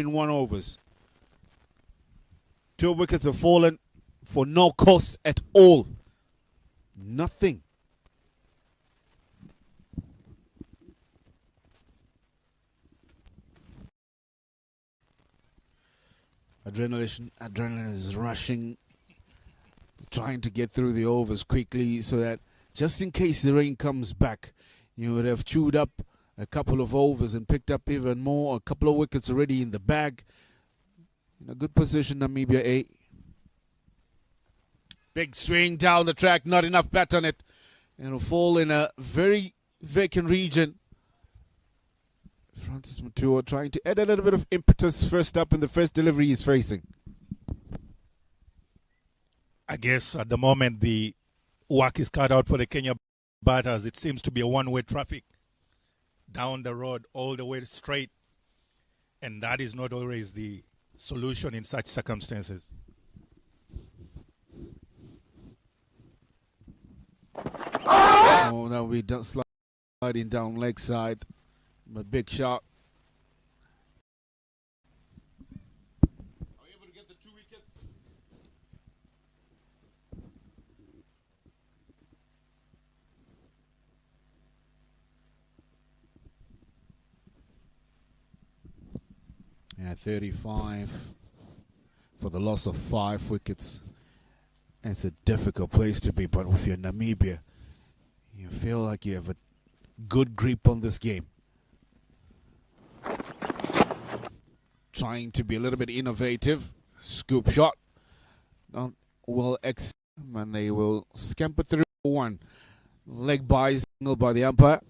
5.1 overs. 2 wickets have fallen for no cost at all. Nothing. Adrenaline is rushing, trying to get through the overs quickly so that just in case the rain comes back, you would have chewed up a couple of overs and picked up even more. A couple of wickets already in the bag. In a good position, Namibia A. Big swing down the track, not enough bat on it. It'll fall in a very vacant region. Francis Mutua trying to add a little bit of impetus first up in the first delivery he's facing. I guess at the moment the work is cut out for the Kenya batters. It seems to be a one-way traffic down the road all the way straight. And that is not always the solution in such circumstances. Oh, now we don't sliding down leg side. But big shot. Are we able to get the 2 wickets? Yeah, 35 for the loss of 5 wickets. It's a difficult place to be, but with your Namibia, you feel like you have a good grip on this game. Trying to be a little bit innovative. Scoop shot. Not well and they will scamper through 1. Leg by signaled by the umpire.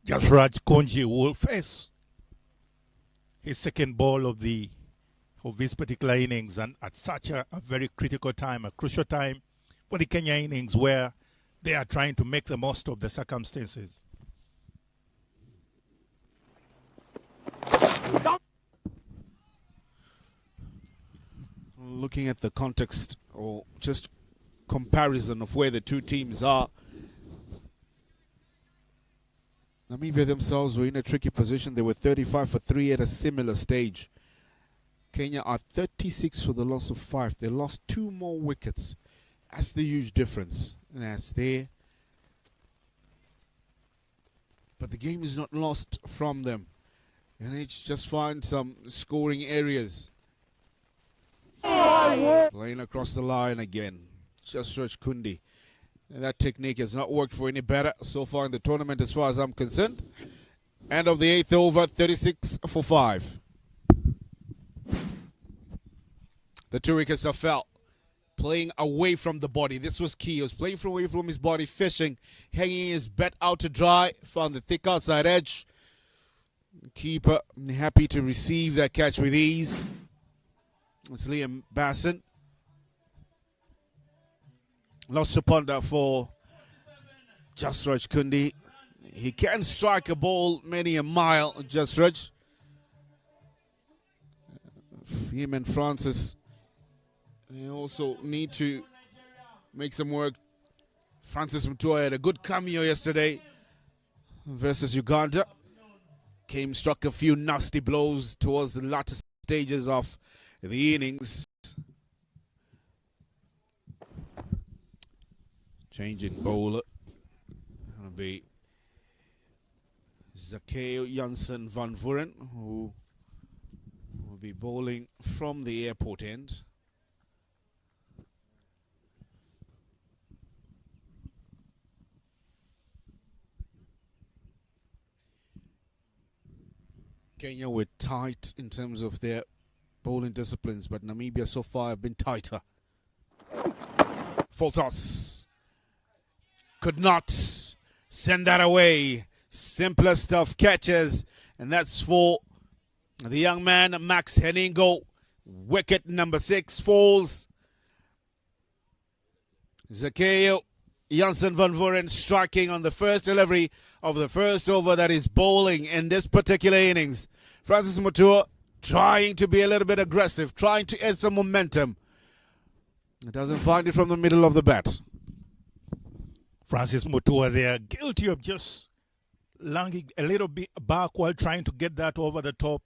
Jasraj Konji will face his second ball of this particular innings, and at such a very critical time, a crucial time for the Kenya innings where they are trying to make the most of the circumstances. Looking at the context or just comparison of where the two teams are, Namibia themselves were in a tricky position. They were 35 for 3 at a similar stage. Kenya are 36 for the loss of 5. They lost 2 more wickets. That's the huge difference. And that's there. But the game is not lost from them. And it's just find some scoring areas. Playing across the line again. Jasraj Kundi. And that technique has not worked for any better so far in the tournament as far as I'm concerned. End of the 8th over, 36 for 5. The 2 wickets are fell. Playing away from the body. This was key. He was playing away from his body, fishing, hanging his bat out to dry. Found the thick outside edge. Keeper happy to receive that catch with ease. It's Liam Basson. Lost to ponder for Jasraj Kundi. He can strike a ball many a mile, Jasraj. Him and Francis, they also need to make some work. Francis Mutua had a good cameo yesterday versus Uganda. Struck a few nasty blows towards the latter stages of the innings. Changing bowler. Going to be Zakeo Janssen van Vuren, who will be bowling from the airport end. Kenya were tight in terms of their bowling disciplines, but Namibia so far have been tighter. Full toss. Could not send that away. Simplest of catches, and that's for the young man Max Heningo. Wicket number 6 falls. Zakeo Janssen van Vuren striking on the first delivery of the first over that is bowling in this particular innings. Francis Mutua trying to be a little bit aggressive, trying to add some momentum. It doesn't find it from the middle of the bat. Francis Mutua there, guilty of just lunging a little bit back while trying to get that over the top,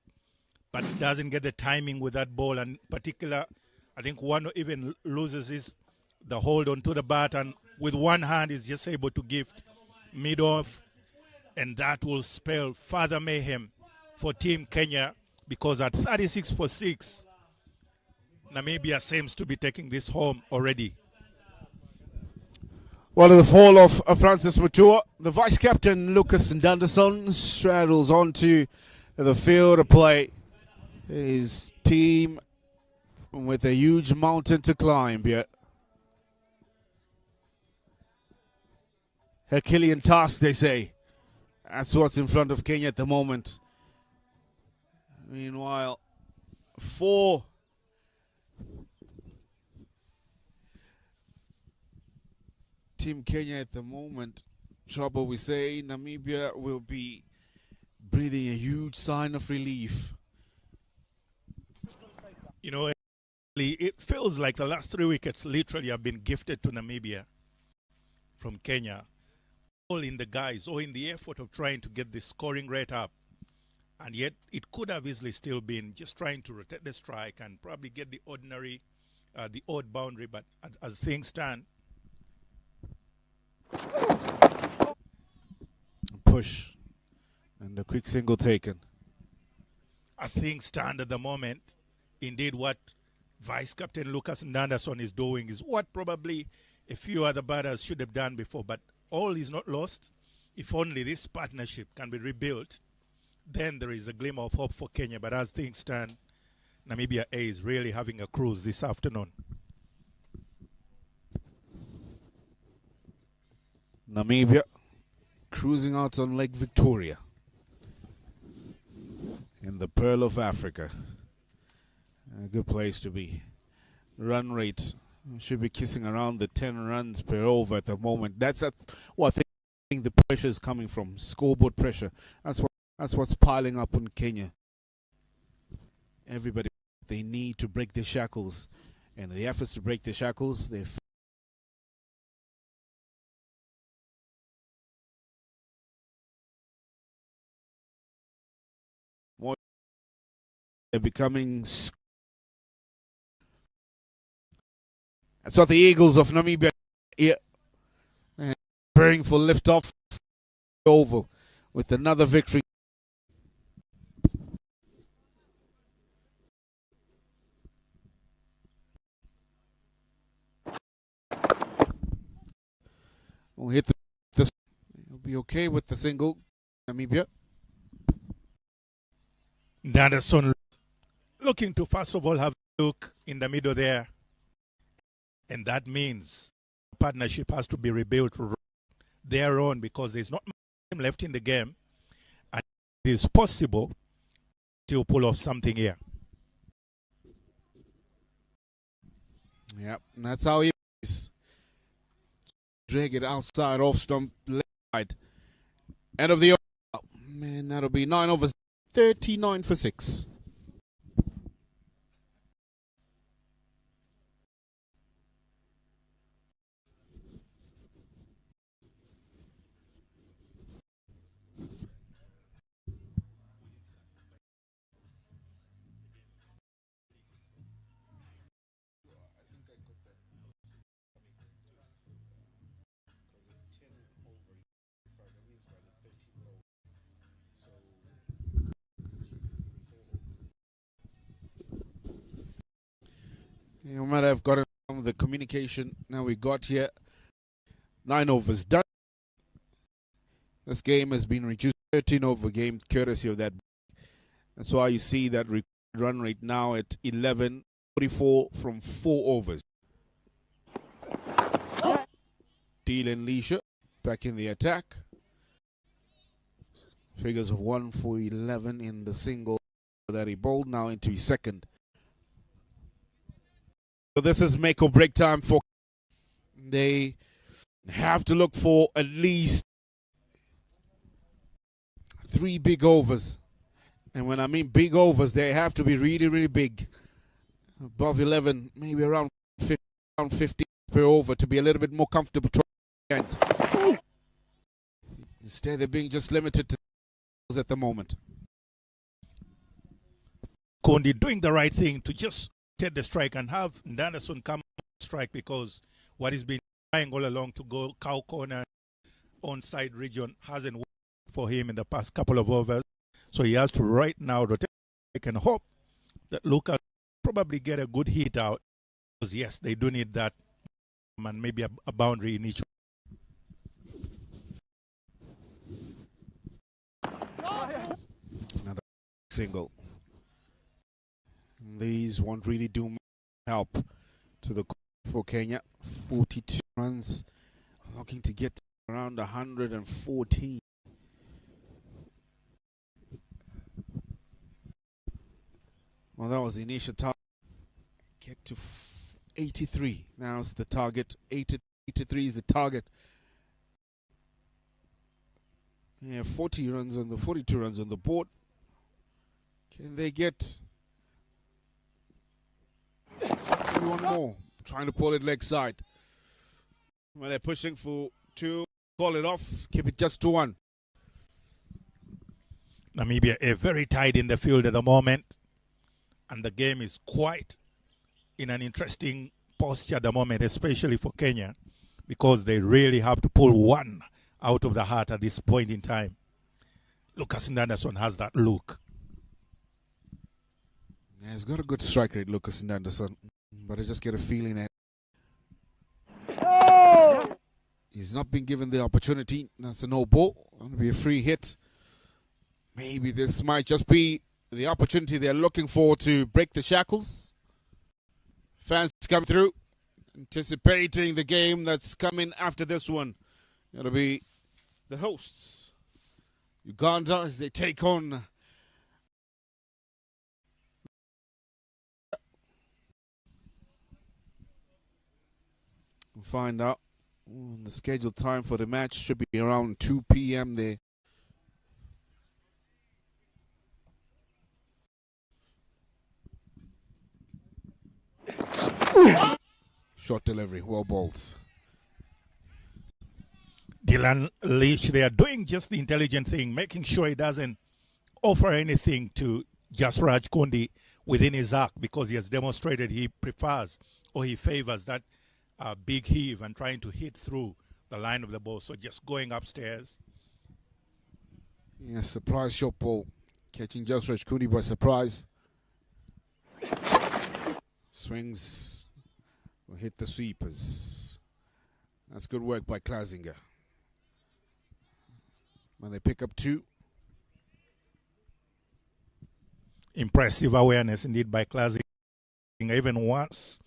but doesn't get the timing with that ball. And in particular, I think one even loses the hold onto the bat, and with one hand is just able to give mid-off, and that will spell further mayhem for Team Kenya, because at 36 for 6, Namibia seems to be taking this home already. Well, in the fall of Francis Mutua, the vice captain Lucas Ndanderson straddles onto the field to play his team with a huge mountain to climb here. Herculean task, they say. That's what's in front of Kenya at the moment. Meanwhile, 4 Team Kenya at the moment. Trouble, we say. Namibia will be breathing a huge sign of relief. You know, it feels like the last 3 wickets literally have been gifted to Namibia from Kenya. All in the guise, or in the effort of trying to get the scoring rate up. And yet, it could have easily still been just trying to rotate the strike and probably get the odd boundary. But as things stand, push and the quick single taken. As things stand at the moment, indeed what Vice Captain Lucas Ndanderson is doing is what probably a few other batters should have done before. But all is not lost. If only this partnership can be rebuilt, then there is a glimmer of hope for Kenya. But as things stand, Namibia A is really having a cruise this afternoon. Namibia cruising out on Lake Victoria in the Pearl of Africa. A good place to be. Run rate should be kissing around the 10 runs per over at the moment. That's what I think the pressure is coming from. Scoreboard pressure. That's what's piling up on Kenya. Everybody, they need to break the shackles. And the efforts to break the shackles, they're becoming. That's what the Eagles of Namibia are preparing for liftoff oval with another victory. We'll hit this. He'll be okay with the single. Namibia. Ndanderson looking to first of all have a look in the middle there. And that means the partnership has to be rebuilt their own, because there's not much time left in the game. And it is possible to pull off something here. Yep, and that's how he is. Drag it outside, off stump, left side. End of the over. Oh, man, that'll be 9 overs, 39 for 6. You might have gotten from the communication. Now we got here 9 overs done. This game has been reduced to 13 over game, courtesy of that. That's why you see that run rate now at 11:44 from 4 overs. Dylan Leisure back in the attack. Figures of 1 for 11 in the single that he bowled, now into his second. So this is make or break time for. They have to look for at least 3 big overs. And when I mean big overs, they have to be really, really big. Above 11, maybe around 50 per over to be a little bit more comfortable. end. Instead, they're being just limited to at the moment. Kondi doing the right thing to just take the strike and have Anderson come strike, because what he's been trying all along to go cow corner onside region hasn't worked for him in the past couple of overs. So he has to right now rotate and hope that Lucas probably get a good hit out, because yes, they do need that, and maybe a boundary in each. Another single. These won't really do help to the for Kenya. 42 runs, looking to get around 114. Well, that was the initial target. Get to 83. Now it's the target. 83 is the target. Yeah, 42 runs on the board. Can they get one more? Trying to pull it leg side. Well, they're pushing for 2. Call it off. Keep it just to 1. Namibia are very tight in the field at the moment, and the game is quite in an interesting posture at the moment, especially for Kenya, because they really have to pull one out of the heart at this point in time. Lucas Anderson has that look. Yeah, he's got a good strike rate, Lucas Anderson, but I just get a feeling that he's not been given the opportunity. That's a no ball. Going to be a free hit. Maybe this might just be the opportunity they're looking for to break the shackles. Fans come through, anticipating the game that's coming after this one. It'll be the hosts, Uganda, as they take on we'll find out. The scheduled time for the match should be around 2 p.m. there. Short delivery, well bowled. Dylan Leach, they are doing just the intelligent thing, making sure he doesn't offer anything to Jasraj Kondi within his arc, because he has demonstrated he prefers or he favors that big heave and trying to hit through the line of the ball. So just going upstairs. Yeah, surprise short ball. Catching Jasraj Kondi by surprise. Swings will hit the sweepers. That's good work by Klasinger. When they pick up 2. Impressive awareness indeed by Klasinger. Even once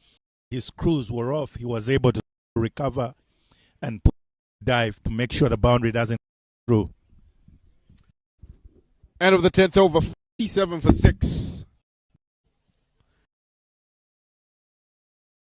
his crews were off, he was able to recover and dive to make sure the boundary doesn't go through. End of the 10th over, 47 for 6.